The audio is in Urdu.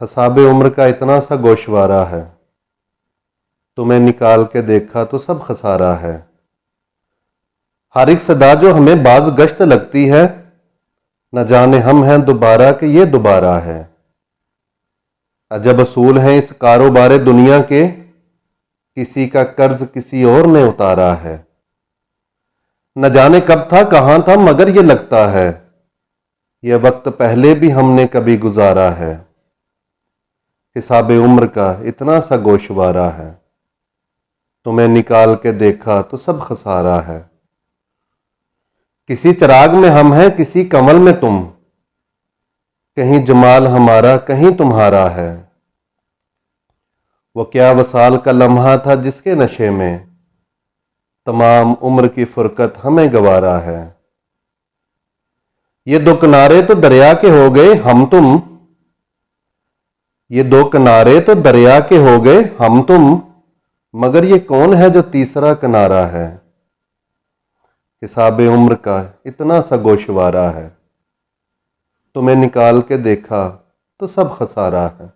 حساب عمر کا اتنا سا گوشوارہ ہے، تمہیں نکال کے دیکھا تو سب خسارہ ہے۔ ہر ایک صدا جو ہمیں باز گشت لگتی ہے، نہ جانے ہم ہیں دوبارہ کہ یہ دوبارہ ہے۔ عجب اصول ہیں اس کاروبار دنیا کے، کسی کا قرض کسی اور نے اتارا ہے۔ نہ جانے کب تھا کہاں تھا مگر یہ لگتا ہے، یہ وقت پہلے بھی ہم نے کبھی گزارا ہے۔ حساب عمر کا اتنا سا گوشوارہ ہے، تمہیں نکال کے دیکھا تو سب خسارہ ہے۔ کسی چراغ میں ہم ہیں کسی کنول میں تم، کہیں جمال ہمارا کہیں تمہارا ہے۔ وہ کیا وصال کا لمحہ تھا جس کے نشے میں تمام عمر کی فرقت ہمیں گوارا ہے۔ یہ دو کنارے تو دریا کے ہو گئے ہم تم، یہ دو کنارے تو دریا کے ہو گئے ہم تم، مگر یہ کون ہے جو تیسرا کنارہ ہے۔ حساب عمر کا اتنا سا گوشوارہ ہے، تمہیں نکال کے دیکھا تو سب خسارہ ہے۔